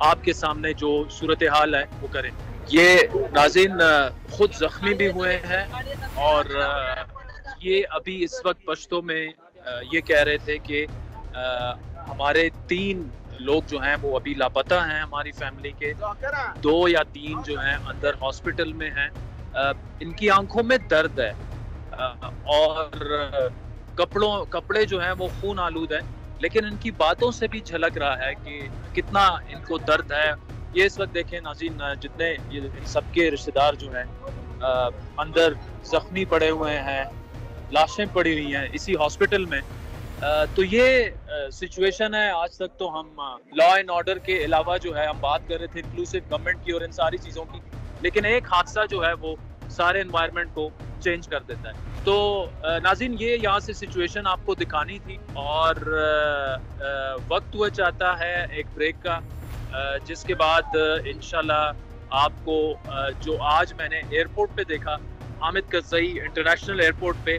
آپ کے سامنے جو صورتحال ہے وہ کریں. یہ ناظرین خود زخمی بھی ہوئے ہیں اور یہ ابھی اس وقت پشتوں میں یہ کہہ رہے تھے کہ ہمارے 3 لوگ جو ہیں وہ ابھی لاپتہ ہیں ہماری فیملی کے. 2 یا 3 جو ہیں اندر ہاسپٹل میں ہیں. ان کی آنکھوں میں درد ہے اور کپڑے جو ہیں وہ خون آلود ہیں، لیکن ان کی باتوں سے بھی جھلک رہا ہے کہ کتنا ان کو درد ہے. یہ اس وقت دیکھیں ناظرین، جتنے سب کے رشتہ دار جو ہیں اندر زخمی پڑے ہوئے ہیں، لاشیں پڑی ہوئی ہیں اسی ہاسپٹل میں. تو یہ سچویشن ہے. آج تک تو ہم لا اینڈ آرڈر کے علاوہ جو ہے ہم بات کر رہے تھے انکلوسیو گورنمنٹ کی اور ان ساری چیزوں کی، لیکن ایک حادثہ جو ہے وہ سارے انوائرمنٹ کو چینج کر دیتا ہے. تو ناظرین یہ یہاں سے سچویشن آپ کو دکھانی تھی اور وقت ہوا چاہتا ہے ایک بریک کا، جس کے بعد انشاءاللہ آپ کو جو آج میں نے ایئرپورٹ پہ دیکھا، حامد کرزئی انٹرنیشنل ایئرپورٹ پہ،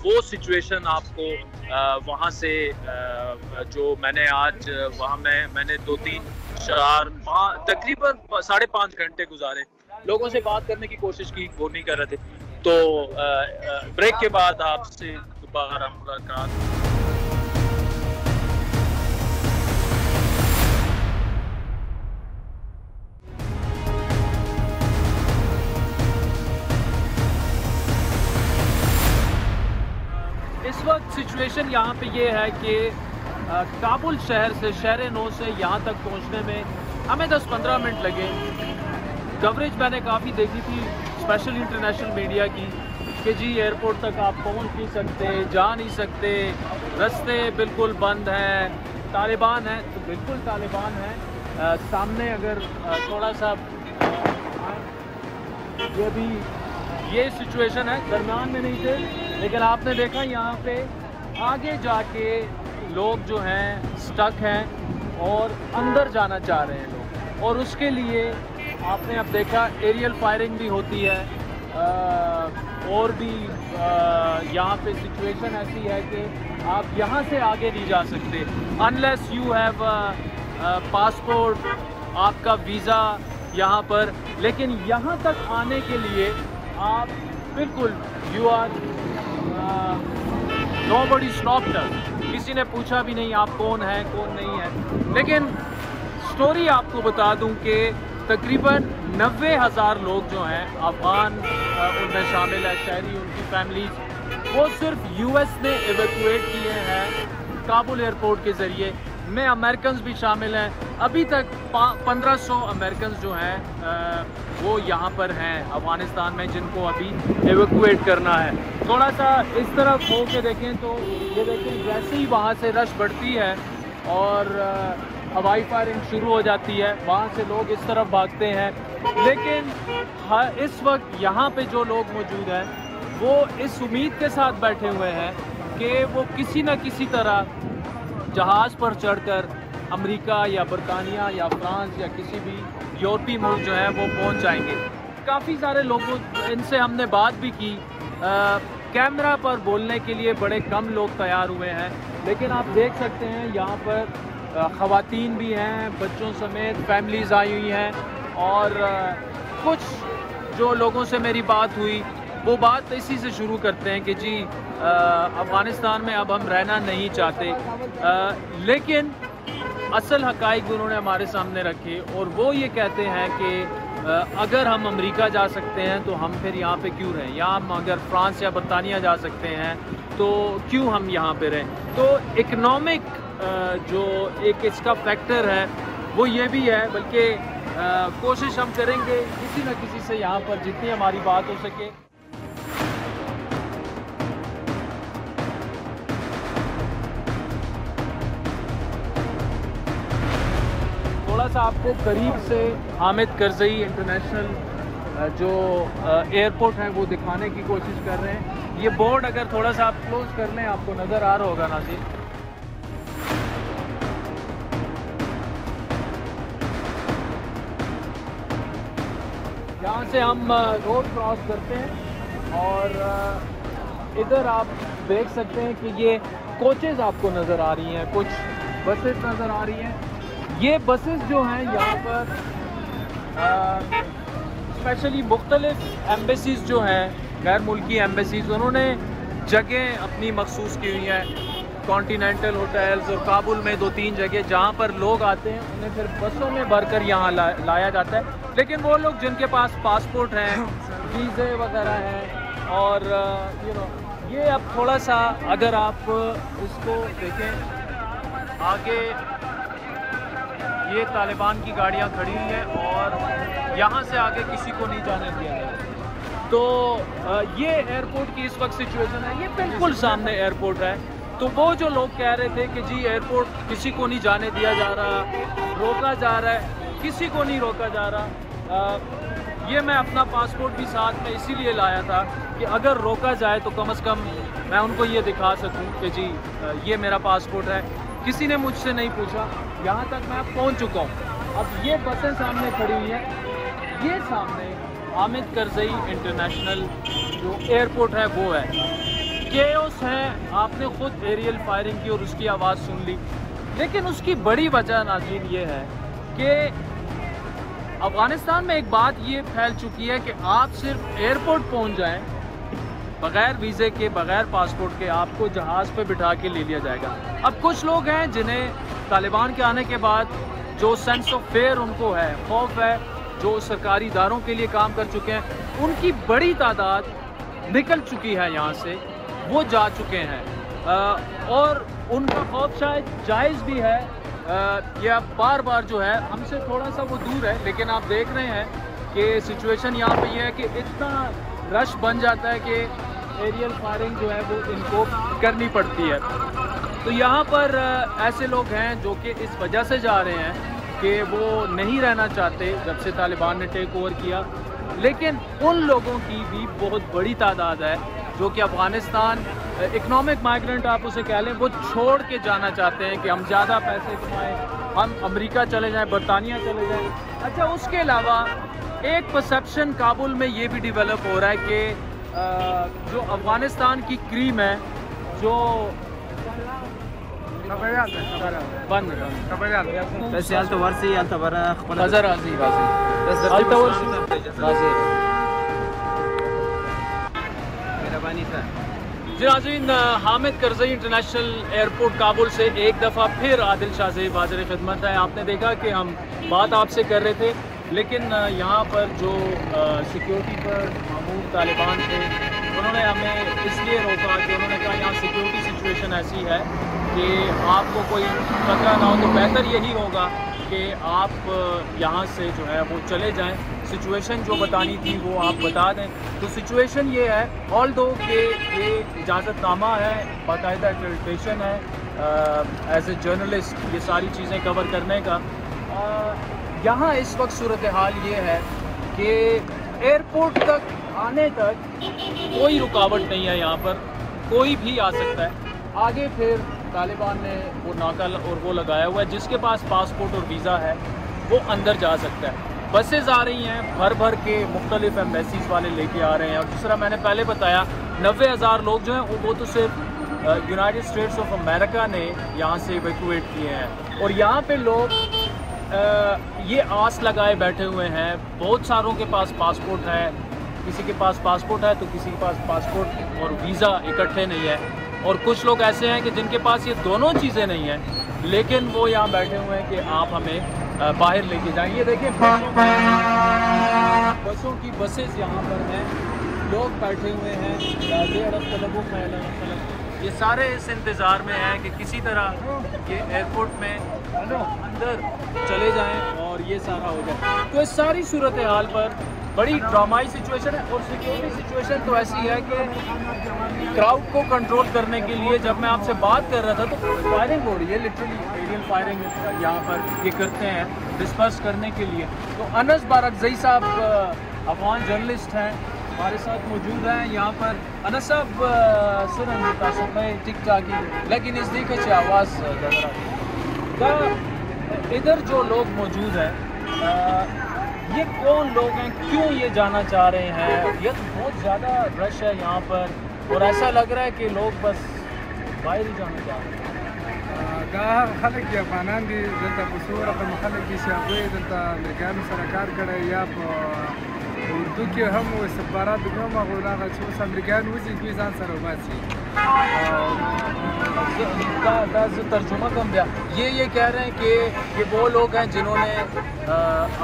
وہ سچویشن آپ کو وہاں سے جو میں نے آج وہاں میں نے 2 3 4 5 تقریباً 5.5 گھنٹے گزارے. لوگوں سے بات کرنے کی کوشش کی، وہ نہیں کر رہے تھے. تو بریک کے بعد آپ سے دوبارہ ملاقات. اس وقت سچویشن یہاں پہ یہ ہے کہ کابل شہر سے شہر نو سے یہاں تک پہنچنے میں ہمیں 10-15 منٹ لگے. کوریج میں نے کافی دیکھی تھی اسپیشل انٹرنیشنل میڈیا کی کہ جی ایئرپورٹ تک آپ پہنچ نہیں سکتے، جا نہیں سکتے، رستے بالکل بند ہیں، طالبان ہیں. تو بالکل طالبان ہیں. سامنے اگر تھوڑا سا یہ بھی یہ سچویشن ہے، درمیان میں نہیں تھے، لیکن آپ نے دیکھا یہاں پہ آگے جا کے لوگ جو ہیں سٹک ہیں اور اندر جانا چاہ رہے ہیں لوگ، اور اس کے لیے آپ نے اب دیکھا ایریل فائرنگ بھی ہوتی ہے. اور بھی یہاں پہ سچویشن ایسی ہے کہ آپ یہاں سے آگے نہیں جا سکتے انلیس یو ہیو پاسپورٹ، آپ کا ویزا یہاں پر. لیکن یہاں تک آنے کے لیے آپ بالکل you are nobody stopped اس، کسی نے پوچھا بھی نہیں آپ کون ہیں کون نہیں ہے. لیکن سٹوری آپ کو بتا دوں کہ تقریباً 90,000 لوگ جو ہیں افغان ان میں شامل ہے، شہری، ان کی فیملیز، وہ صرف یو ایس نے ایویکویٹ کیے ہیں کابل ایئرپورٹ کے ذریعے. میں امریکنز بھی شامل ہیں. ابھی تک 1500 امریکنز جو ہیں وہ یہاں پر ہیں افغانستان میں، جن کو ابھی ایویکویٹ کرنا ہے. تھوڑا سا اس طرف ہو کے دیکھیں تو یہ دیکھیں جیسے ہی وہاں سے رش بڑھتی ہے اور ہوائی فائرنگ شروع ہو جاتی ہے، وہاں سے لوگ اس طرف بھاگتے ہیں. لیکن اس وقت یہاں پہ جو لوگ موجود ہیں وہ اس امید کے ساتھ بیٹھے ہوئے ہیں کہ وہ کسی نہ کسی طرح جہاز پر چڑھ کر امریکہ یا برطانیہ یا فرانس یا کسی بھی یورپی ملک جو ہے وہ پہنچ جائیں گے. کافی سارے لوگوں ان سے ہم نے بات بھی کی. کیمرہ پر بولنے کے لیے بڑے کم لوگ تیار ہوئے ہیں، لیکن آپ دیکھ سکتے ہیں یہاں پر خواتین بھی ہیں، بچوں سمیت فیملیز آئی ہوئی ہیں. اور کچھ جو لوگوں سے میری بات ہوئی وہ بات اسی سے شروع کرتے ہیں کہ جی افغانستان میں اب ہم رہنا نہیں چاہتے. لیکن اصل حقائق انہوں نے ہمارے سامنے رکھے اور وہ یہ کہتے ہیں کہ اگر ہم امریکہ جا سکتے ہیں تو ہم پھر یہاں پہ کیوں رہیں، یا ہم اگر فرانس یا برطانیہ جا سکتے ہیں تو کیوں ہم یہاں پہ رہیں. تو اکنامک جو ایک اس کا فیکٹر ہے وہ یہ بھی ہے. بلکہ کوشش ہم کریں گے کسی نہ کسی سے یہاں پر جتنی ہماری بات ہو سکے. تھوڑا سا آپ کو قریب سے حامد کرزئی انٹرنیشنل جو ایئرپورٹ ہے وہ دکھانے کی کوشش کر رہے ہیں. یہ بورڈ اگر تھوڑا سا آپ کلوز کر لیں آپ کو نظر آ رہا ہوگا ناظرین. یہاں سے ہم روڈ کراس کرتے ہیں اور ادھر آپ دیکھ سکتے ہیں کہ یہ کوچز آپ کو نظر آ رہی ہیں، کچھ بسز نظر آ رہی ہیں. یہ بسز جو ہیں یہاں پر اسپیشلی مختلف ایمبیسیز جو ہیں غیر ملکی ایمبیسیز انہوں نے جگہیں اپنی مخصوص کی ہوئی ہیں. کانٹیننٹل ہوٹلز اور کابل میں 2-3 جگہ جہاں پر لوگ آتے ہیں انہیں پھر بسوں میں بھر کر یہاں لایا جاتا ہے. لیکن وہ لوگ جن کے پاس پاسپورٹ ہیں ویزے وغیرہ ہیں اور یہ اب تھوڑا سا اگر آپ اس کو دیکھیں آگے یہ طالبان کی گاڑیاں کھڑی ہوئی ہیں اور یہاں سے آگے کسی کو نہیں جانے دیا گیا. تو یہ ایئرپورٹ کی اس وقت سچویشن ہے. یہ بالکل سامنے ایئرپورٹ ہے. تو وہ جو لوگ کہہ رہے تھے کہ جی ایئرپورٹ کسی کو نہیں جانے دیا جا رہا, روکا جا رہا ہے, کسی کو نہیں روکا جا رہا. یہ میں اپنا پاسپورٹ بھی ساتھ میں اسی لیے لایا تھا کہ اگر روکا جائے تو کم از کم میں ان کو یہ دکھا سکوں کہ جی یہ میرا پاسپورٹ ہے. کسی نے مجھ سے نہیں پوچھا. یہاں تک میں اب پہنچ چکا ہوں. اب یہ بسیں سامنے کھڑی ہوئی ہیں. یہ سامنے حامد کرزئی انٹرنیشنل جو ایئرپورٹ ہے وہ ہے. کیوس ہے. آپ نے خود ایریل فائرنگ کی اور اس کی آواز سن لی. لیکن اس کی بڑی وجہ ناظرین یہ ہے کہ افغانستان میں ایک بات یہ پھیل چکی ہے کہ آپ صرف ایئرپورٹ پہنچ جائیں بغیر ویزے کے بغیر پاسپورٹ کے آپ کو جہاز پہ بٹھا کے لے لیا جائے گا. اب کچھ لوگ ہیں جنہیں طالبان کے آنے کے بعد جو سینس آف فیئر ان کو ہے, خوف ہے, جو سرکاری اداروں کے لیے کام کر چکے ہیں, ان کی بڑی تعداد نکل چکی ہے یہاں سے, وہ جا چکے ہیں اور ان کا خوف شاید جائز بھی ہے. یہ بار بار جو ہے ہم سے تھوڑا سا وہ دور ہے لیکن آپ دیکھ رہے ہیں کہ سچویشن یہاں پہ یہ ہے کہ اتنا رش بن جاتا ہے کہ ایریل فائرنگ جو ہے وہ ان کو کرنی پڑتی ہے. تو یہاں پر ایسے لوگ ہیں جو کہ اس وجہ سے جا رہے ہیں کہ وہ نہیں رہنا چاہتے جب سے طالبان نے ٹیک اوور کیا. لیکن ان لوگوں کی بھی بہت بڑی تعداد ہے جو کہ افغانستان اکنامک مائیگرنٹ آپ اسے کہہ لیں, وہ چھوڑ کے جانا چاہتے ہیں کہ ہم زیادہ پیسے کمائیں, ہم امریکہ چلے جائیں, برطانیہ چلے جائیں. اچھا, اس کے علاوہ ایک پرسیپشن کابل میں یہ بھی ڈیولپ ہو رہا ہے کہ جو افغانستان کی کریم ہے جو جی ناظرین, حامد کرزئی انٹرنیشنل ایئرپورٹ کابل سے ایک دفعہ پھر عادل شاہ زیب حاضر خدمت ہے. آپ نے دیکھا کہ ہم بات آپ سے کر رہے تھے لیکن یہاں پر جو سیکیورٹی پر معمول طالبان تھے انہوں نے ہمیں اس لیے روکا کہ انہوں نے کہا یہاں سیکیورٹی سچویشن ایسی ہے کہ آپ کو کوئی خطرہ نہ ہو تو بہتر یہی ہوگا کہ آپ یہاں سے جو ہے وہ چلے جائیں. سچویشن جو بتانی تھی وہ آپ بتا دیں. تو سچویشن یہ ہے, آل دو کہ یہ اجازت نامہ ہے, باقاعدہ ایکریڈیٹیشن ہے ایز اے جرنلسٹ یہ ساری چیزیں کور کرنے کا. یہاں اس وقت صورتحال یہ ہے کہ ایئرپورٹ تک آنے تک کوئی رکاوٹ نہیں ہے. یہاں پر کوئی بھی آ سکتا ہے. آگے پھر طالبان نے وہ ناکا اور وہ لگایا ہوا ہے, جس کے پاس پاسپورٹ اور ویزا ہے وہ اندر جا سکتا ہے. بسیں آ رہی ہیں بھر بھر کے, مختلف ایمبیسیز والے لے کے آ رہے ہیں. اور جس طرح میں نے پہلے بتایا 90,000 لوگ جو ہیں وہ تو صرف یونائٹڈ اسٹیٹس آف امریکہ نے یہاں سے ایویکویٹ کیے ہیں. اور یہاں پہ لوگ یہ آس لگائے بیٹھے ہوئے ہیں. بہت ساروں کے پاس پاسپورٹ ہے, کسی کے پاس پاسپورٹ ہے تو کسی کے پاس پاسپورٹ اور ویزا اکٹھے نہیں ہے. اور کچھ لوگ ایسے ہیں کہ جن کے پاس یہ دونوں چیزیں نہیں ہیں لیکن وہ یہاں بیٹھے ہوئے ہیں کہ آپ ہمیں باہر لے کے جائیں. یہ دیکھیں بسوں کی بسز یہاں پر ہیں, لوگ بیٹھے ہوئے ہیں. یہ سارے اس انتظار میں ہیں کہ کسی طرح یہ ایئرپورٹ میں اندر چلے جائیں اور یہ سارا ہو جائے. تو اس ساری صورتحال پر بڑی ڈرامائی سچویشن ہے. اور سیکیورٹی سچویشن تو ایسی ہے کہ کراؤڈ کو کنٹرول کرنے کے لیے جب میں آپ سے بات کر رہا تھا تو فائرنگ ہو رہی ہے, لٹرلی ایریل فائرنگ یہاں پر یہ کرتے ہیں ڈسپرس کرنے کے لیے. تو انس بارکزئی صاحب افغان جرنلسٹ ہیں, ہمارے ساتھ موجود ہیں یہاں پر. انس صاحب سنن متاسف ہے ٹک ٹاک لیکن اس دیکھ اچھی آواز ادھر جو لوگ موجود ہیں یہ کون لوگ ہیں, کیوں یہ جانا چاہ رہے ہیں؟ یہ بہت زیادہ رش ہے یہاں پر اور ایسا لگ رہا ہے کہ لوگ بس باہر ہی جانا چاہ رہے ہیں. دا هغه خلک دي افغانان دي دلته په څو رقم خلک دي چې هغوی دلته امریکایانو سره کار کړی یا په اردو کې هم استخباراتو کې هم هغوی هغه چې اوس امریکایان وځي دوی ځان سره وباسي. ترجمہ کم دیا یہ کہہ رہے ہیں کہ یہ وہ لوگ ہیں جنہوں نے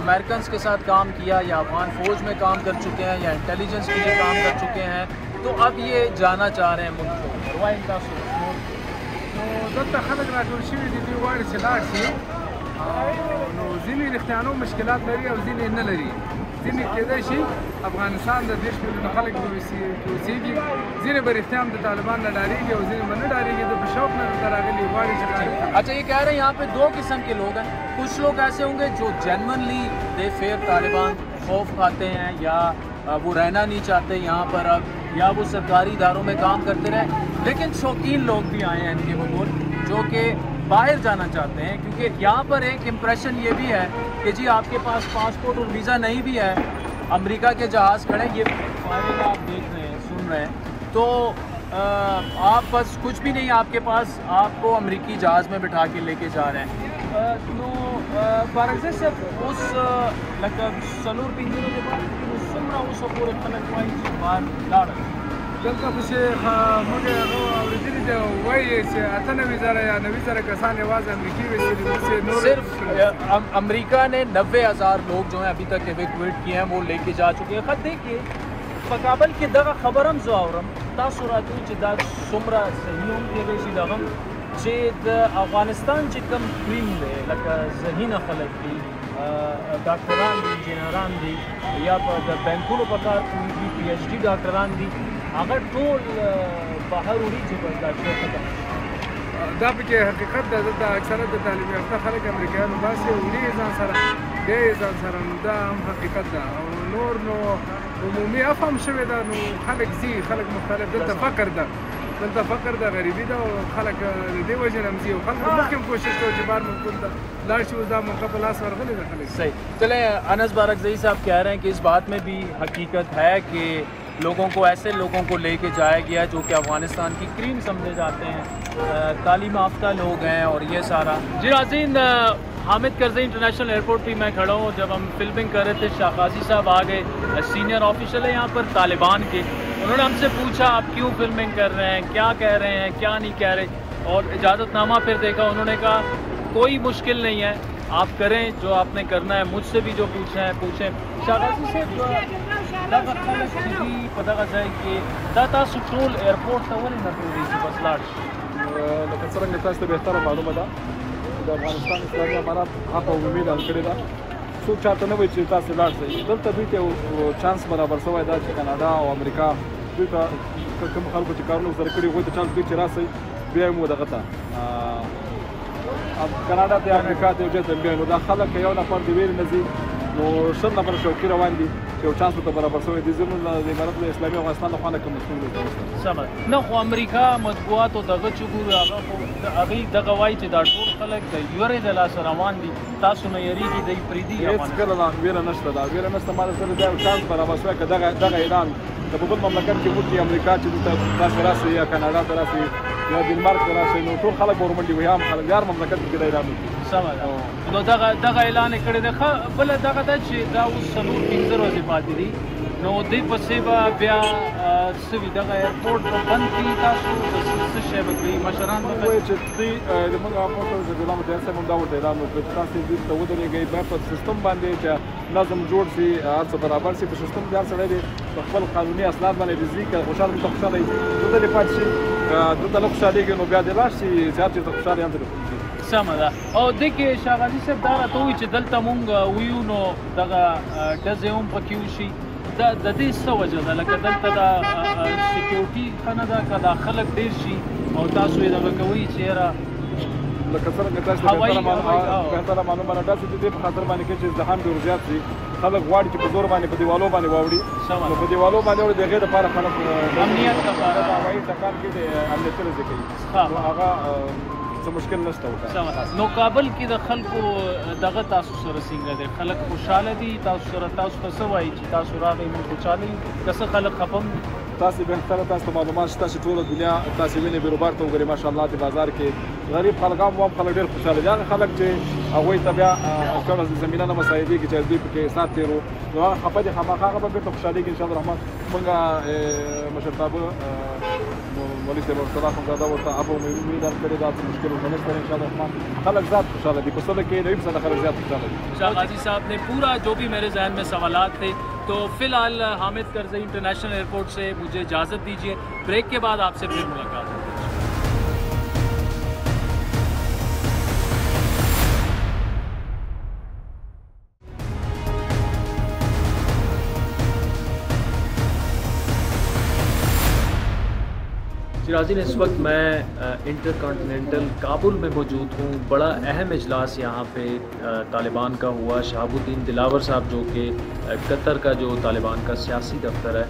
امریکنس کے ساتھ کام کیا یا افغان فوج میں کام کر چکے ہیں یا انٹیلیجنس کے لیے کام کر چکے ہیں تو اب یہ جانا چاہ رہے ہیں ملک کو. نو دلته خلک راټول شوي دي دوی غواړي چې لاړ شي نو ځینې رښتیانو مشکلات لري او ځینې نه لري. ځینې کېدای شي افغانستان د 10 میلیونه خلک پرې اوسېږي ځینې به رښتیا هم د طالبان نه ډارېږي او ځینې به نه ډارېږي د په شوق نه دلته راغلي غواړي چې اچھا یہ کہہ رہے ہیں یہاں پہ دو قسم کے لوگ ہیں. کچھ لوگ ایسے ہوں گے جو جینونلی دے فیئر طالبان خوف کھاتے ہیں یا وہ رہنا نہیں چاہتے یہاں پر اب یا وہ سرکاری اداروں میں کام کرتے رہے. لیکن شوقین لوگ بھی آئے ہیں ان کے بطور جو کہ باہر جانا چاہتے ہیں کیونکہ یہاں پر ایک امپریشن یہ بھی ہے کہ جی آپ کے پاس پاسپورٹ اور ویزا نہیں بھی ہے امریکہ کے جہاز کھڑے ہیں یہ فائل آپ دیکھ رہے ہیں سن رہے ہیں تو آپ بس کچھ بھی نہیں آپ کے پاس آپ کو امریکی جہاز میں بٹھا کے لے کے جا رہے ہیں. نو بارگزه صاحب اوس لکه څلور پنځه ورځې بعد څومره اوسه پورې خلک وایي چې بهر لاړل دلته پسې موږ هغه اورېدلي دي وایي چې 98,000 یا 90,000 کسان یوازې امریکي ویسلي صرف امریکہ نے 90,000 لوگ جو ہیں ابھی تک ایویکویٹ کیے ہیں وہ لے کے جا چکے ہیں. خط دیکھیے په کابل کې دغه خبر هم زه اورم تاسو راته چې دا څومره صحیح هم کېدای شي دغه چې د افغانستان چې کوم کریم دی لکه ذهینه خلک دي ډاکټران دي انجینران دي یا په د بینکونو په کار کوي دي پی ایچ ډي ډاکټران دي هغه ټول بهر وړي چې بس دا شی ختم دا پکې حقیقت ده. دلته اکثره د تعلیم یافته خلک امریکایان باسي وړي ځان سره دی ځان سره نو دا هم حقیقت ده. او نور نو عمومي افهم شوی ده نو خلک ځي خلک مختلف دلته فقر ده دلته فقر ده غریبي ده او خلک د دې وجې نه هم ځي او خلک مخکې هم کوشش کوي چې بهر ملکونو ته لاړ شي. اوس دا موقع په لاس ورغلی ده خلک. صحیح چلیں انس بارکزئی صاحب کہہ رہے ہیں کہ اس بات میں بھی حقیقت ہے کہ لوگوں کو ایسے لوگوں کو لے کے جایا گیا جو کہ افغانستان کی کریم سمجھے جاتے ہیں تعلیم یافتہ لوگ ہیں اور یہ سارا. جی ناظرین حامد کرزئی انٹرنیشنل ایئرپورٹ پہ میں کھڑا ہوں. جب ہم فلمنگ کر رہے تھے شاہ غازی صاحب آ گئے سینئر آفیشل ہے یہاں پر طالبان کے. انہوں نے ہم سے پوچھا آپ کیوں فلمنگ کر رہے ہیں کیا کہہ رہے ہیں کیا نہیں کہہ رہے اور اجازت نامہ پھر دیکھا انہوں نے کہا کوئی مشکل نہیں ہے آپ کریں جو آپ نے کرنا ہے مجھ سے بھی جو پوچھنا ہے پوچھیں. شاہ غازی صاحب دغه خلک چې دي په دغه ځای کې دا تاسو ټول ایرپورټ ته ولې نه پرېږدئ چې بس لاړ شي؟ لکه څرنګه تاسو ته بهتره معلومه ده د افغانستان اسلامي امارات هغه عمومي اعلان کړې ده څوک چاته نه وایي چې تاسو لاړ شئ. دلته دوی ته چانس برابر شوی ده چې کاناډا او امریکا دوی ته کوم خلکو چې کارونه سره کړي هغوی ته چانس دوی چې راسئ بیا یې مو دغه ته کاناډا ته امریکا ته یو ځای ته بیا نو دا خلک که یو نفر د ویرې نه ځي نو 100 نفر شوقي روان دي چې یو چانس ورته برابر شوی دی. زموږ د امارت اسلامي افغانستان لخوا نه کوم مسؤل دی سمه نه خو امریکا مطبوعاتو دغه چې ګورو هغه خو هغوی دغه وایي چې دا ټول خلک د یورې د لاسه روان دي تاسو نه یریږي دی پرېږدي هېڅکله نه ویره نشته دا ویره نشته ما سره دا یو چانس برابر شوی که دغه اعلان که په بل مملکت کې وکړي امریکا چې دلته تاسې راسئ یا کاناډا ته راسئ یا ډنمارک ته راسئ نو ټول خلک به ورمنډي وي هم خلک هر مملکت کې دا اعلان وکړي. سمه ده نو دغه اعلان یې کړی دی. ښه بله دغه ده چې دا اوس 4-5 ورځې پاتې دي نو دې پسې به بیا څه وي دغه ایرپورټ به بند کړي تاسو څه شی به کوي مشران به وایي چې دوی زموږ اپورټ زبیلا متحد صاحب هم دا ورته اعلان وکړ چې تاسې دوی ته ودرېږئ بیا په سیستم باندې چې نظم جوړ شي هر څه برابر شي په سیستم کې هر سړی دی په خپل قانوني اسناد باندې د ځي که خوشحاله دلته خوشحاله وي دلته دې پاتې شي دلته نه خوشحالېږي نو بیا دې لاړ شي چې هر چېرته خوشحاله هم ترې سمه ده. او دې شاه غازي صاحب دا راته ووایي چې دلته مونږ ویو نو دغه ډزې هم پکې وشي د دې څه وجه ده لکه دلته د سکیورټي ښه نه ده که دا خلک ډېر شي او تاسو یې دغه کوئ چې یاره لکه څرنګه تاسو ته بهتره معلومه ده داسې د دې په خاطر باندې کې چې ازدحام ډېر زیات شي خلک غواړي چې په زور باندې په دیوالو باندې واوړي نو په دیوالو باندې واوړي د هغې دپاره خلک امنیت لپاره د هوایي ټکان کې د امنیتي رضې کوي نو هغه څه مشکل نشته ورته. نو کابل کې د خلکو دغه تاسو سره څنګه دی خلک خوشحاله دي تاسو سره تاسو ته څه وایي چې تاسو راغئ موږ خوشحاله یو که څه خلک خفه هم تاسې بهتره تاسو ته معلومات شته چې ټوله دنیا تاسې وینئ بیروبار ته وګورئ ماشاءالله د بازار کې غریب خلک هم هم خلک ډېر خوشحاله دي. هغه خلک چې هغوی ته بیا کومه زمینه نه مساعدېږي چې دوی پکې سات تېرو نو هغه خفه دي خامخا هغه به بېرته خوشحالېږي انشاءالله رحمان. موږ مشرتابه مولوي صاحب ورسره اخندزاده ورته اب امید کړې دا مشکل ورته نشته انشاءالله رحمان. خلک زیات خوشحاله دي په صلح کې 90% خلک زیات خوشحاله دي. شاہ غازی صاحب نے پورا جو بھی میرے ذہن میں سوالات تھے تو فی الحال حامد کرزئی انٹرنیشنل ایئرپورٹ سے مجھے اجازت دیجیے. بریک کے بعد آپ سے پھر ملاقات ہوگی. ناظرین اس وقت میں انٹر کانٹیننٹل کابل میں موجود ہوں. بڑا اہم اجلاس یہاں پہ طالبان کا ہوا. شہاب الدین دلاور صاحب جو کہ قطر کا جو طالبان کا سیاسی دفتر ہے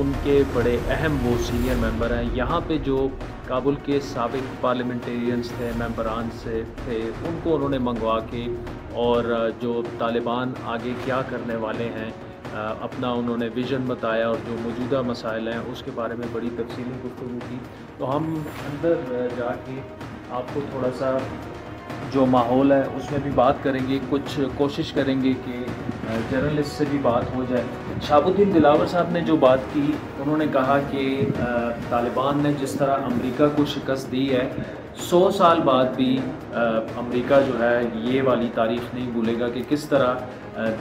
ان کے بڑے اہم وہ سینئر ممبر ہیں. یہاں پہ جو کابل کے سابق پارلیمنٹیرینز تھے ممبران سے تھے ان کو انہوں نے منگوا کے اور جو طالبان آگے کیا کرنے والے ہیں اپنا انہوں نے ویژن بتایا اور جو موجودہ مسائل ہیں اس کے بارے میں بڑی تفصیلی گفتگو کی. تو ہم اندر جا کے آپ کو تھوڑا سا جو ماحول ہے اس میں بھی بات کریں گے. کچھ کوشش کریں گے کہ جرنلسٹ سے بھی بات ہو جائے. شہاب الدین دلاور صاحب نے جو بات کی انہوں نے کہا کہ طالبان نے جس طرح امریکہ کو شکست دی ہے 100 سال بعد بھی امریکہ جو ہے یہ والی تاریخ نہیں بھولے گا کہ کس طرح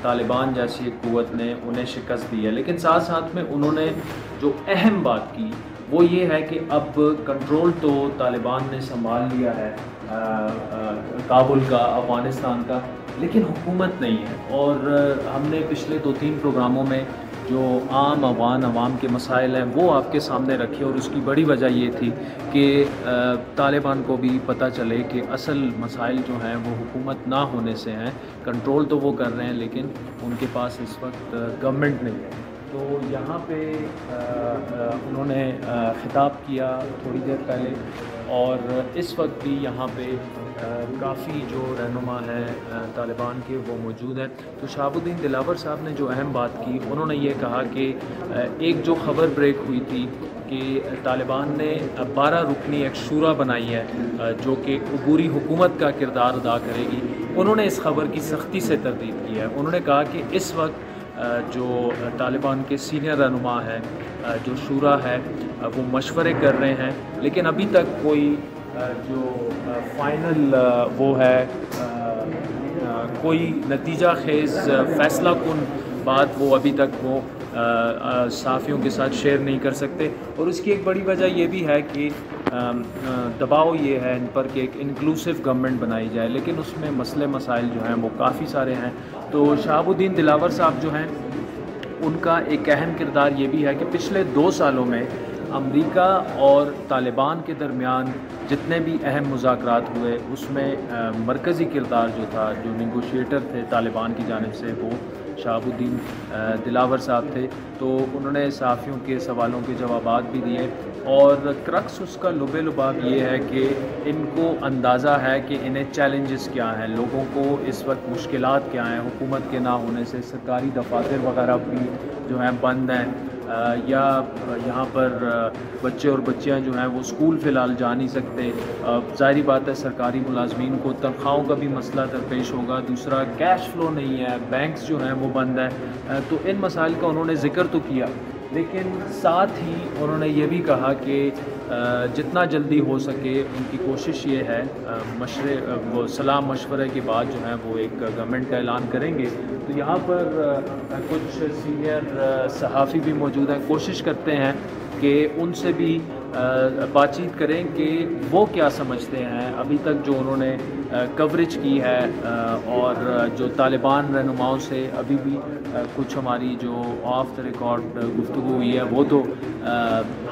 طالبان جیسی ایک قوت نے انہیں شکست دی ہے. لیکن ساتھ ساتھ میں انہوں نے جو اہم بات کی وہ یہ ہے کہ اب کنٹرول تو طالبان نے سنبھال لیا ہے کابل کا افغانستان کا لیکن حکومت نہیں ہے. اور ہم نے پچھلے 2-3 پروگراموں میں جو عام عوام کے مسائل ہیں وہ آپ کے سامنے رکھے اور اس کی بڑی وجہ یہ تھی کہ طالبان کو بھی پتہ چلے کہ اصل مسائل جو ہیں وہ حکومت نہ ہونے سے ہیں. کنٹرول تو وہ کر رہے ہیں لیکن ان کے پاس اس وقت گورنمنٹ نہیں ہے. تو یہاں پہ انہوں نے خطاب کیا تھوڑی دیر پہلے اور اس وقت بھی یہاں پہ کافی جو رہنما ہیں طالبان کے وہ موجود ہیں. تو شہاب الدین دلاور صاحب نے جو اہم بات کی انہوں نے یہ کہا کہ ایک جو خبر بریک ہوئی تھی کہ طالبان نے 12 رکنی ایک شورا بنائی ہے جو کہ عبوری حکومت کا کردار ادا کرے گی. انہوں نے اس خبر کی سختی سے تردید کی ہے. انہوں نے کہا کہ اس وقت جو طالبان کے سینئر رہنما ہیں جو شورا ہے وہ مشورے کر رہے ہیں لیکن ابھی تک کوئی جو فائنل وہ ہے کوئی نتیجہ خیز فیصلہ کن بات وہ ابھی تک وہ صحافیوں کے ساتھ شیئر نہیں کر سکتے. اور اس کی ایک بڑی وجہ یہ بھی ہے کہ دباؤ یہ ہے ان پر کہ ایک انکلوسیو گورنمنٹ بنائی جائے لیکن اس میں مسئلے مسائل جو ہیں وہ کافی سارے ہیں. تو شہاب الدین دلاور صاحب جو ہیں ان کا ایک اہم کردار یہ بھی ہے کہ پچھلے 2 سالوں میں امریکہ اور طالبان کے درمیان جتنے بھی اہم مذاکرات ہوئے اس میں مرکزی کردار جو تھا جو نیگوشیٹر تھے طالبان کی جانب سے وہ شہاب الدین دلاور صاحب تھے. تو انہوں نے صحافیوں کے سوالوں کے جوابات بھی دیے اور کرکس اس کا لب لباب یہ ہے کہ ان کو اندازہ ہے کہ انہیں چیلنجز کیا ہیں, لوگوں کو اس وقت مشکلات کیا ہیں حکومت کے نہ ہونے سے. سرکاری دفاتر وغیرہ بھی جو ہیں بند ہیں یا یہاں پر بچے اور بچیاں جو ہیں وہ اسکول فی الحال جا نہیں سکتے. ظاہری بات ہے سرکاری ملازمین کو تنخواہوں کا بھی مسئلہ درپیش ہوگا. دوسرا کیش فلو نہیں ہے, بینکس جو ہیں وہ بند ہیں. تو ان مسائل کا انہوں نے ذکر تو کیا لیکن ساتھ ہی انہوں نے یہ بھی کہا کہ جتنا جلدی ہو سکے ان کی کوشش یہ ہے وہ صلاح مشورے کے بعد جو ہے وہ ایک گورنمنٹ کا اعلان کریں گے. تو یہاں پر کچھ سینئر صحافی بھی موجود ہیں, کوشش کرتے ہیں کہ ان سے بھی بات چیت کریں کہ وہ کیا سمجھتے ہیں ابھی تک جو انہوں نے کوریج کی ہے اور جو طالبان رہنماؤں سے ابھی بھی کچھ ہماری جو آف دا ریکارڈ گفتگو ہوئی ہے وہ تو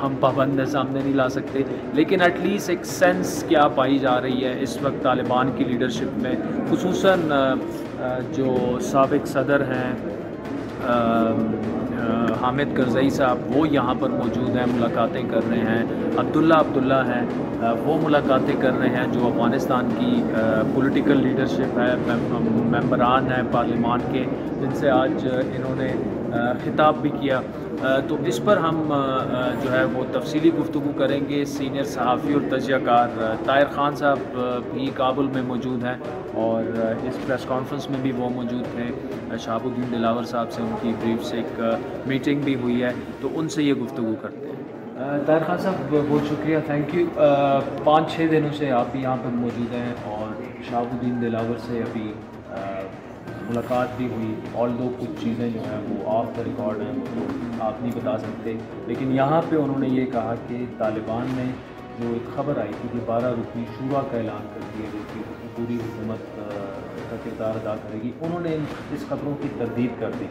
ہم پابند سامنے نہیں لا سکتے لیکن ایٹ لیسٹ ایک سینس کیا پائی جا رہی ہے اس وقت طالبان کی لیڈرشپ میں. خصوصاً جو سابق صدر ہیں حامد کرزئی صاحب وہ یہاں پر موجود ہیں, ملاقاتیں کر رہے ہیں. عبداللہ ہیں، وہ ملاقاتیں کر رہے ہیں جو افغانستان کی پولیٹیکل لیڈرشپ ہے، ممبران ہیں پارلیمان کے، جن سے آج انہوں نے خطاب بھی کیا. تو اس پر ہم جو ہے وہ تفصیلی گفتگو کریں گے. سینئر صحافی اور تجزیہ کار طاہر خان صاحب بھی کابل میں موجود ہیں اور اس پریس کانفرنس میں بھی وہ موجود تھے. شہاب الدین دلاور صاحب سے ان کی بریف سے ایک میٹنگ بھی ہوئی ہے، تو ان سے یہ گفتگو کرتے ہیں. طاہر خان صاحب بہت شکریہ، تھینک یو. 5-6 دنوں سے آپ یہاں پر موجود ہیں اور شہاب الدین دلاور سے ابھی ملاقات بھی ہوئی. آلدو کچھ چیزیں جو ہیں وہ آف دا ریکارڈ ہیں، وہ آپ نہیں بتا سکتے، لیکن یہاں پہ انہوں نے یہ کہا کہ طالبان نے جو ایک خبر آئی تھی کہ 12 رکنی شورا کا اعلان کر دیا جو کہ پوری حکومت کا کردار ادا کرے گی، انہوں نے اس خبروں کی تردید کر دی.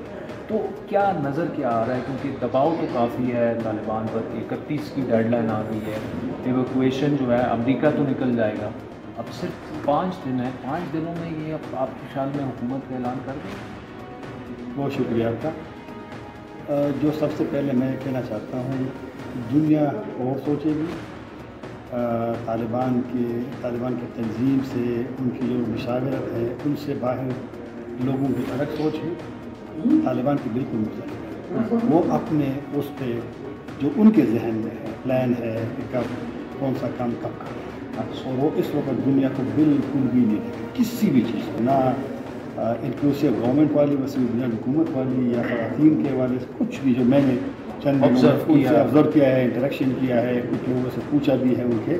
تو کیا نظر کیا آ رہا ہے، کیونکہ دباؤ تو کافی ہے طالبان پر، 31 کی ڈیڈ لائن آ گئی ہے، ایویکویشن جو ہے امریکہ تو نکل جائے گا، اب صرف 5 دن ہیں، 5 دنوں میں یہ آپ کے خیال میں حکومت کا اعلان کر دیں؟ بہت شکریہ آپ کا. جو سب سے پہلے میں کہنا چاہتا ہوں، دنیا اور سوچے گی. طالبان کی تنظیم سے ان کی جو مشاورت ہے ان سے باہر لوگوں کی الگ سوچ ہے. طالبان کی بالکل مختلف ہے. وہ اپنے اس پہ جو ان کے ذہن میں ہے پلان ہے کہ کب کون سا کام کب کریں، اور وہ اس وقت دنیا کو بالکل بھی نہیں دیکھے کسی بھی چیز کو، نہ انکلوسیو گورنمنٹ والی، وسیع بنیاد حکومت والی یا خواتین کے حوالے سے کچھ بھی. جو میں نے چند آبزرو کیا ہے، انٹریکشن کیا ہے، کچھ لوگوں سے پوچھا بھی ہے ان کے،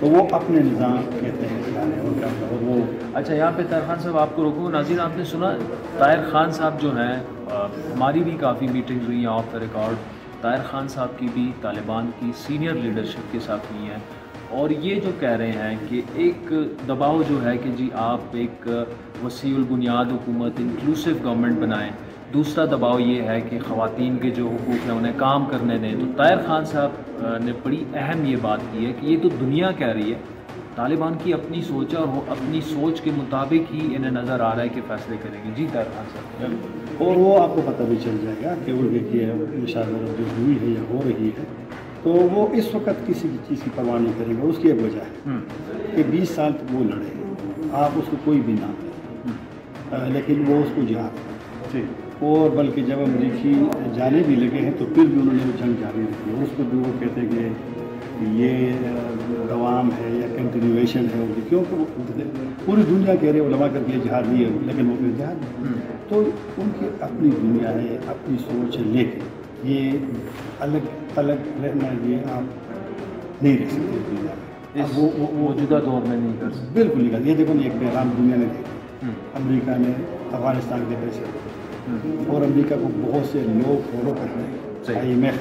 تو وہ اپنے نظام کہتے ہیں ان کا. اور وہ اچھا، یہاں پہ طاہر خان صاحب آپ کو روکوں. ناظرین، آپ نے سنا طاہر خان صاحب جو ہیں، ہماری بھی کافی میٹنگ ہوئی ہیں of the record. Tahir Khan صاحب کی بھی طالبان کی سینئر لیڈرشپ کے ساتھ ہوئی ہیں، اور یہ جو کہہ رہے ہیں کہ ایک دباؤ جو ہے کہ جی آپ ایک وسیع البنیاد حکومت، انکلوسیو گورنمنٹ بنائیں. دوسرا دباؤ یہ ہے کہ خواتین کے جو حقوق ہیں انہیں کام کرنے دیں. تو طاہر خان صاحب نے بڑی اہم یہ بات کی ہے کہ یہ تو دنیا کہہ رہی ہے، طالبان کی اپنی سوچ ہے اور وہ اپنی سوچ کے مطابق ہی انہیں نظر آ رہا ہے کہ فیصلے کریں گے. جی طاہر خان صاحب. اور وہ آپ کو پتہ بھی چل جائے گا کہ ان کی مشاورت جو ہوئی ہے یا ہو رہی ہے، تو وہ اس وقت کسی بھی چیز کی پرواہ نہیں کریں گے. اس کی ایک وجہ ہے کہ 20 سال تک وہ لڑے، آپ اس کو کوئی بھی نام دیں، لیکن وہ اس کو جہاد کریں. اور بلکہ جب امریکی جانے بھی لگے ہیں تو پھر بھی انہوں نے وہ جنگ جاری رکھی ہے. اس کو بھی وہ کہتے ہیں کہ یہ دوام ہے یا کنٹینیویشن ہے ان کی، کیونکہ وہ پوری دنیا کہہ رہے علماء کر کے جہاد نہیں ہے، لیکن وہ پھر جہاد ہے. تو ان کی اپنی دنیا ہے، اپنی سوچ ہے، لیکن یہ الگ الگ رہنا یہ آپ نہیں رہ سکتے دنیا میں. وہ موجودہ دور میں نہیں کر سکتے، بالکل نہیں کر. یہ دیکھو ایک پیغام دنیا نے دیا، امریکہ نے افغانستان کے پیسے، اور امریکہ کو بہت سے لوگ فالو کر رہے ہیں. IMF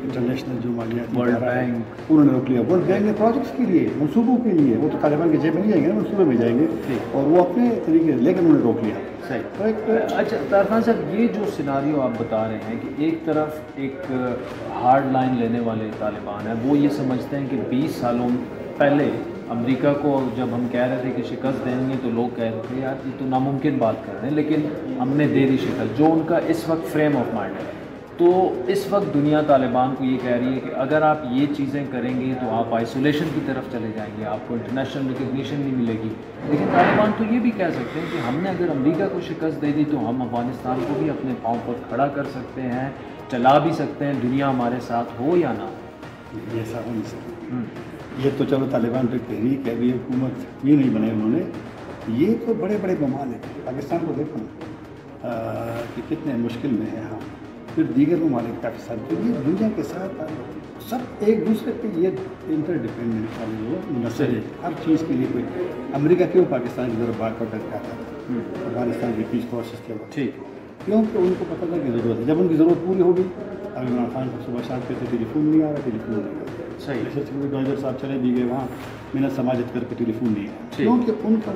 انٹرنیشنل جو مالیاتی ادارہ ہے انہوں نے روک لیا. ورلڈ بینک نے پروجیکٹس کے لیے، منصوبوں کے لیے، وہ تو طالبان کے جیب میں نہیں جائیں گے نا، منصوبے میں جائیں گے، اور وہ اپنے طریقے سے، لیکن انہوں نے روک لیا. اچھا طاہر خان صاحب، یہ جو سیناریو آپ بتا رہے ہیں کہ ایک طرف ایک ہارڈ لائن لینے والے طالبان ہیں، وہ یہ سمجھتے ہیں کہ 20 سالوں پہلے امریکہ کو جب ہم کہہ رہے تھے کہ شکست دیں گے تو لوگ کہہ رہے تھے یار یہ تو ناممکن بات کر رہے ہیں، لیکن ہم نے دے دی شکست، جو ان کا اس وقت فریم آف مائنڈ ہے. تو اس وقت دنیا طالبان کو یہ کہہ رہی ہے کہ اگر آپ یہ چیزیں کریں گے تو آپ آئسولیشن کی طرف چلے جائیں گے، آپ کو انٹرنیشنل ریکگنیشن نہیں ملے گی. لیکن طالبان تو یہ بھی کہہ سکتے ہیں کہ ہم نے اگر امریکہ کو شکست دے دی تو ہم افغانستان کو بھی اپنے پاؤں پر کھڑا کر سکتے ہیں، چلا بھی سکتے ہیں، دنیا ہمارے ساتھ ہو یا نہ ہو. ایسا ہو نہیں سکتا. یہ تو چلو طالبان پہ تحریک ہے، ابھی حکومت یہ نہیں بنے انہوں نے. یہ تو بڑے بڑے ممالک ہیں، پاکستان کو دیکھو نا کہ کتنے مشکل میں ہیں ہم، پھر دیگر ممالک کافی ساتھ. تو یہ دنیا کے ساتھ سب ایک دوسرے پہ یہ انٹر ڈپینڈنٹ والی جو منحصر ہے ہر چیز کے لیے. کوئی امریکہ کیوں پاکستان کی طرف بات کر کے آتا تھا افغانستان کے پیس پروسیس کے وقت؟ ٹھیک، کیونکہ ان کو پتہ تھا کہ ضرورت ہے. جب ان کی ضرورت پوری ہوگی، اب عمران خان کو صبح شام کہتے ٹیلی فون نہیں آ رہا، ٹیلی فون نہیں آ رہا. صحیح. جیسے ڈائزر صاحب چلے بھی گئے وہاں محنت سماجت کر کے ٹیلی فون نہیں آیا، کیونکہ ان کا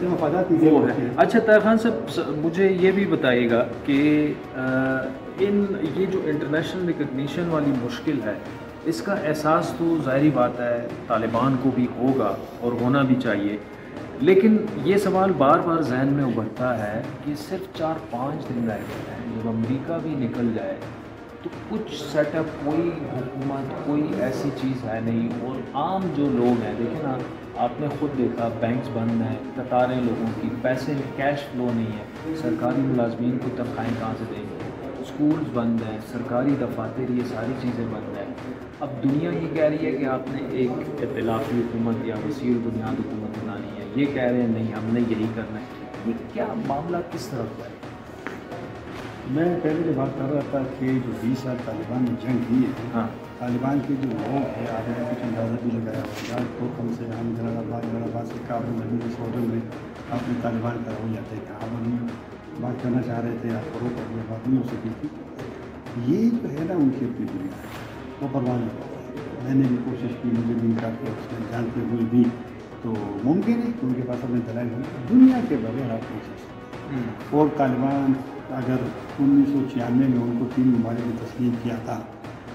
مفادات نہیں وہ ہے. اچھا طاہر خان صاحب، مجھے یہ بھی بتائیے گا کہ یہ جو انٹرنیشنل ریکگنیشن والی مشکل ہے، اس کا احساس تو ظاہری بات ہے طالبان کو بھی ہوگا اور ہونا بھی چاہیے، لیکن یہ سوال بار بار ذہن میں ابھرتا ہے کہ صرف 4-5 دن رہ گئے ہیں، جب امریکہ بھی نکل جائے تو کچھ سیٹ اپ، کوئی حکومت، کوئی ایسی چیز ہے نہیں. اور عام جو لوگ ہیں، دیکھیں نا، آپ نے خود دیکھا بینکس بند ہیں، قطاریں لوگوں کی، پیسے کیش فلو نہیں ہے، سرکاری ملازمین کو تنخواہیں کہاں سے دیں گے، اسکولز بند ہیں، سرکاری دفاتر، یہ ساری چیزیں بند ہیں. اب دنیا یہ کہہ رہی ہے کہ آپ نے ایک ائتلافی حکومت یا وسیع بنیاد حکومت بنانی ہے، یہ کہہ رہے ہیں نہیں ہم نے یہی کرنا ہے. یہ کیا معاملہ کس طرف ہے؟ میں پہلے جو بات کر رہا تھا کہ جو 20 سال طالبان نے جنگ کی ہے، ہاں، طالبان کے جو لوگ ہیں، آپ نے کچھ اندازہ بھی لگایا ہوگا، تو کم سے ہم جلال آباد سے کابل میں سوڈن میں اپنے طالبان کا رویہ دیکھا، ہم نہیں بات کرنا چاہ رہے تھے، آپ کو روک بات نہیں ہو سکی تھی. یہ جو ہے نا ان کی اپنی دنیا ہے، وہ پرواہ نہیں کرتے. میں نے بھی کوشش کی، مجھے بھی کہا کہ اس میں جانتے ہوئے بھی تو ممکن ہے کہ ان کے پاس اپنے دلائل ہوں. دنیا کے بغیر آپ نہیں سوچ سکتے. اور طالبان اگر 1996 میں ان کو 3 ممالک نے تسلیم کیا تھا،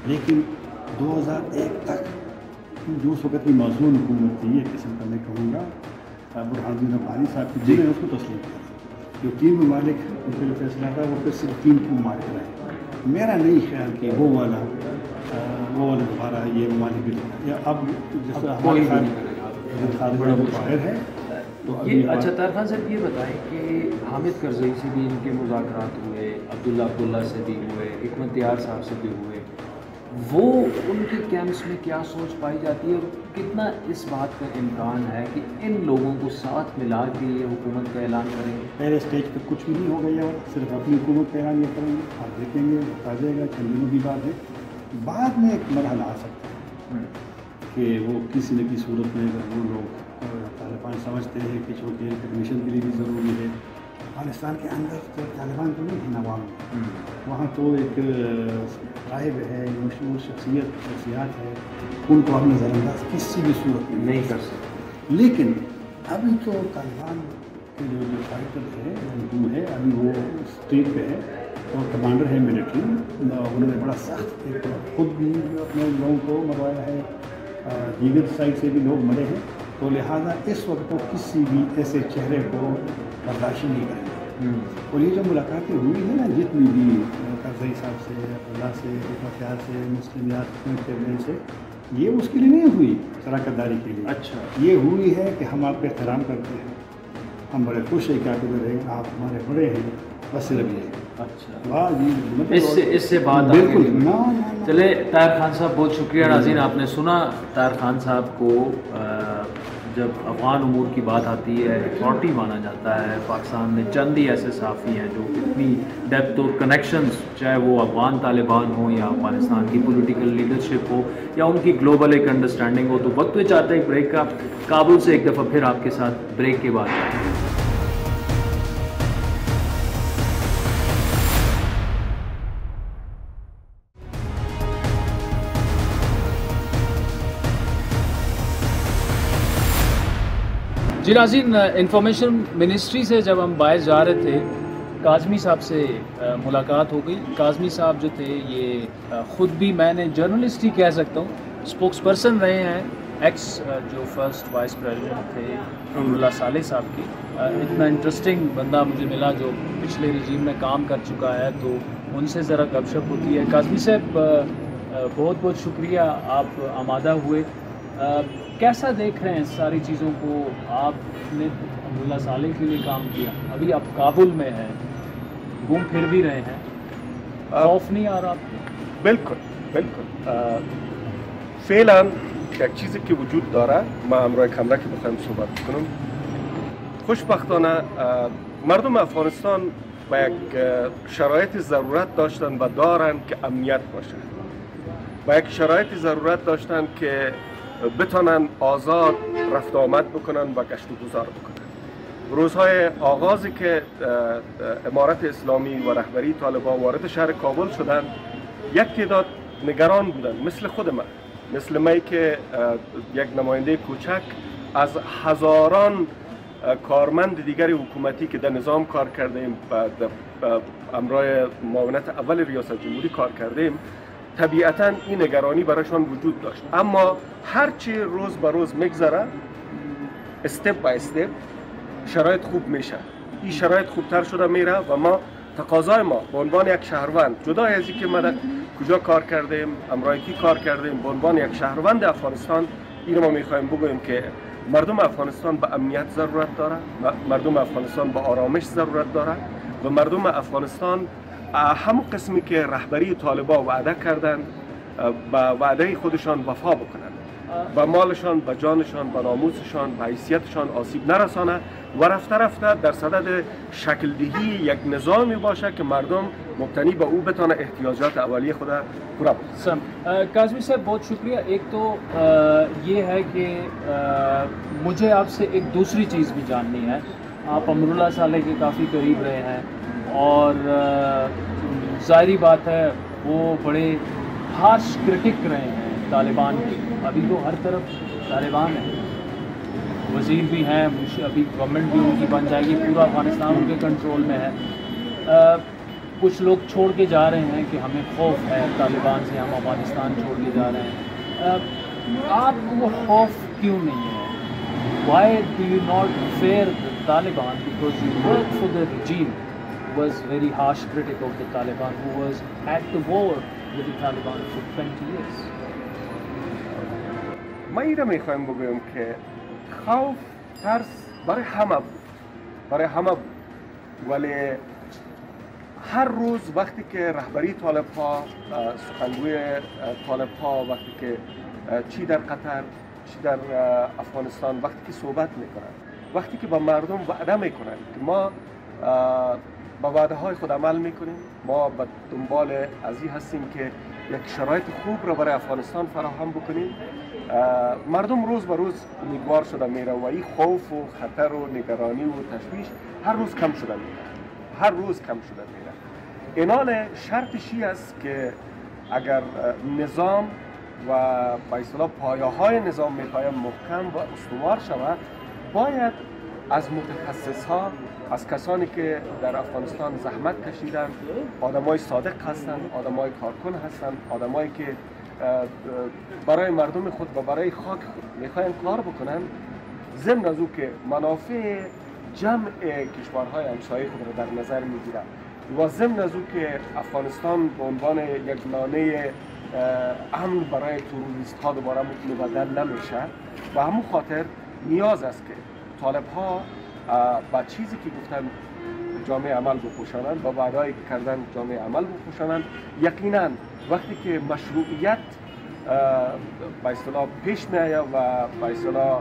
لیکن 2001 تک جو اس وقت کی موزون حکومت تھی، ایک قسم کا میں کہوں گا برہان الدین ربانی صاحب کی، جنہوں نے اس کو تسلیم کیا تھا. جو 3 ممالک ان کے لیے فیصلہ تھا، وہ پھر صرف 3 ممالک رہے. میرا نہیں خیال کہ وہ والا دوبارہ یہ ممالک بھی یا اب جس طرح کوئی باہر ہے. یہ اچھا طاہر خان صاحب یہ بتائیں کہ حامد کرزئی سے بھی ان کے مذاکرات ہوئے، عبداللہ سے بھی ہوئے، حکمت دیار صاحب سے بھی ہوئے، وہ ان کے کیمپس میں کیا سوچ پائی جاتی ہے اور کتنا اس بات کا امکان ہے کہ ان لوگوں کو ساتھ ملا کے یہ حکومت کا اعلان کریں گے؟ پہلے اسٹیج پہ کچھ بھی نہیں ہو گیا، صرف اپنی حکومت کا اعلان یہ کریں گے. آپ دیکھیں گے بتا جائے گا، چند دنوں کی بات ہے. بعد میں ایک مرحلہ آ سکتا ہے کہ وہ کسی نہ کسی صورت میں اگر وہ لوگ طالبان سمجھتے ہیں کہ چونکہ ریکگنیشن کے لیے بھی ضروری ہے. افغانستان کے اندر تو طالبان تو نہیں ہے عوام، وہاں تو ایک رائب ہے، مشہور شخصیات ہے، ان کو آپ نظر انداز کسی بھی صورت میں نہیں کر سکتے. لیکن ابھی تو طالبان کے جو فائٹر ہے ہے ابھی وہ اسٹریٹ پہ ہے اور کمانڈر ہے ملٹری. انہوں نے بڑا سخت ایک خود بھی اپنے لوگوں کو مروایا ہے، دیگر سائڈ سے بھی لوگ مرے ہیں. تو لہٰذا اس وقت وہ کسی بھی ایسے چہرے کو برداشت نہیں کریں گے. اور یہ جو ملاقاتیں ہوئی ہیں نا جتنی بھی کرزئی صاحب سے، عبداللہ سے، حکمت دیار سے، مسلمیات چیئرمین سے، یہ اس کے لیے نہیں ہوئی شراکت داری کے لیے. اچھا، یہ ہوئی ہے کہ ہم آپ کا احترام کرتے ہیں، ہم بڑے خوش ہیں کہ آپ ادھر ہیں، آپ ہمارے بڑے ہیں، بس صرف یہ. اچھا، اس سے بات بالکل. چلے طاہر خان صاحب بہت شکریہ. ناظرین آپ نے سنا طاہر خان صاحب کو. جب افغان امور کی بات آتی ہے اتھارٹی مانا جاتا ہے. پاکستان میں چند ہی ایسے صحافی ہیں جو اتنی ڈیپتھ اور کنیکشنز، چاہے وہ افغان طالبان ہوں یا افغانستان کی پولیٹیکل لیڈرشپ ہو یا ان کی گلوبل ایک انڈرسٹینڈنگ ہو. تو وقت میں چاہتے ہیں ایک بریک کا. کابل سے ایک دفعہ پھر آپ کے ساتھ بریک کے بعد. جی ناظرین، انفارمیشن منسٹری سے جب ہم باہر جا رہے تھے، کاظمی صاحب سے ملاقات ہو گئی. کاظمی صاحب جو تھے یہ خود بھی میں نے جرنلسٹ ہی کہہ سکتا ہوں، اسپوکس پرسن رہے ہیں ایکس جو فرسٹ وائس پریزیڈنٹ تھے عبداللہ صالح صاحب کی. اتنا انٹرسٹنگ بندہ مجھے ملا جو پچھلے رجیم میں کام کر چکا ہے، تو ان سے ذرا گپ شپ ہوتی ہے. کاظمی صاحب بہت بہت شکریہ، آپ آمادہ ہوئے. کیسا دیکھ رہے ہیں ساری چیزوں کو؟ آپ نے عبداللہ صالح کے لیے کام کیا، ابھی آپ کابل میں ہیں، گھوم پھر بھی رہے ہیں، خوف نہیں آ رہا آپ کو؟ بالکل فعلا یک چیزی که وجود داره، ما همراه کامرا که بخوایم صحبت کنم، خوشبختانه مردم افغانستان با یک شرایط ضرورت داشتن و دارن که امنیت باشه، با یک شرایط ضرورت داشتن که بتونن آزاد رفت آمد بکنن و گشت و گذار بکنن. روزهای آغازی که امارت اسلامی و رهبری طالبان وارد شهر کابل شدن، یک تعداد نگران بودن، مثل خود من، مثل من که یک نماینده کوچک از هزاران کارمند دیگر حکومتی که در نظام کار کردیم و امرای معاونت اول ریاست جمهوری کار کردیم، طبیعتا این نگرانی برایشان وجود داشت. اما هرچی روز به روز میگذره، استپ بای استپ شرایط خوب میشه، این شرایط خوبتر شده میره و ما تقاضای ما به عنوان یک شهروند، جدای از اینکه ما کجا کار کردیم، امرای کی کار کردیم، به عنوان یک شهروند افغانستان این ما میخوایم بگوییم که مردم افغانستان به امنیت ضرورت داره، مردم افغانستان به آرامش ضرورت داره و مردم افغانستان همون قسمی که رهبری طالبان وعده کردند به وعده خودشان وفا بکنند و مالشان، به جانشان، به ناموسشان، به حیثیتشان آسیب نرسانه و رفته رفته در صدد شکل دهی یک نظامی باشه که مردم مبتنی به او بتانه احتیاجات اولیه خود پورا بکنه. کاظمی صاحب بہت شکریہ. ایک تو یہ ہے کہ مجھے آپ سے ایک دوسری چیز بھی جاننی ہے. آپ امراللہ صالح کے کافی قریب رہے ہیں اور ظاہری بات ہے وہ بڑے ہارش کرٹک رہے ہیں طالبان کی. ابھی تو ہر طرف طالبان ہیں, وزیر بھی ہیں, ابھی گورنمنٹ بھی ان کی بن جائے گی, پورا افغانستان ان کے کنٹرول میں ہے. کچھ لوگ چھوڑ کے جا رہے ہیں کہ ہمیں خوف ہے طالبان سے, ہم افغانستان چھوڑ کے جا رہے ہیں. آپ کو خوف کیوں نہیں ہے؟ Why do you not fear the Taliban? Because you work for the regime who was very harsh critic of the Taliban, who was at the war with the Taliban for 20 years. ما N را میخوایم بگویم که خوف، ترس برای همه بود ولی هر روز وقتی که رهبری طالب ها، سخنگوی طالب ها وقتی که چی در قطر چی در افغانستان وقتی که صحبت میکنن، وقتی که با مردم وعده میکنن که ما با وعده های خود عمل میکنیم، ما به دنبال از این هستیم که یک شرایط خوب را برای افغانستان فراهم بکنیم، مردم روز به روز امیدوار شده میره و این خوف و خطر و نگرانی و تشویش هر روز کم شده میره. اینال شرطشی است که اگر نظام و به اصطلاح پایه‌های نظام میخوایم محکم و استوار شود، باید از متخصص‌ها، از کسانی که در افغانستان زحمت کشیدن، آدمای صادق هستند، آدمای کارکن هستند، آدمایی که برای مردم خود و برای خاک خود میخواین کار بکنن، ضمن از او که منافع جمع کشورهای همسایه خود را در نظر میگیرن و ضمن از او که افغانستان به عنوان یک لانه امن برای تروریست ها دوباره مبدل نمیشه. و همون خاطر نیاز است که طالب ها با چیزی که گفتن جامعه عمل بپوشانند، با وعده‌ای که کردن جامعه عمل بپوشانند. یقینا وقتی که مشروعیت به اصطلاح پیش میآید و به اصطلاح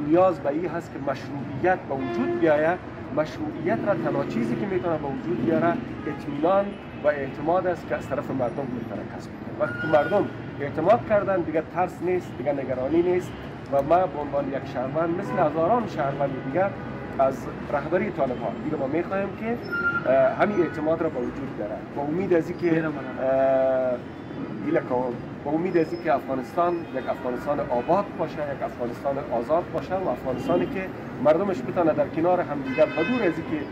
نیاز به این هست که مشروعیت به وجود بیاید، مشروعیت را تنها چیزی که میتونه به وجود بیاره اطمینان و اعتماد است که از طرف مردم میتونه کسب کنه. وقتی که مردم اعتماد کردن دیگه ترس نیست، دیگه نگرانی نیست و ما به عنوان یک شهروند مثل هزاران شهروند دیگر از رهبری طالبان دیگه ما میخوایم که همین اعتماد را به وجود بیاره. با امید از اینکه افغانستان یک افغانستان آباد باشه، یک افغانستان آزاد باشه و افغانستانی که مردمش بتونه در کنار همدیگر بدون از اینکه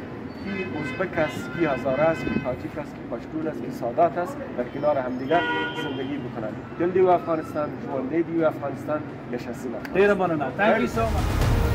کی ازبک است، کی هزاره است، کی تاجیک است، کی پشتون است، کی سادات است، در کنار همدیگر زندگی بکنند. دل دیو افغانستان، جوانده دیو Afghanistan, نشستیم. Thank you so much.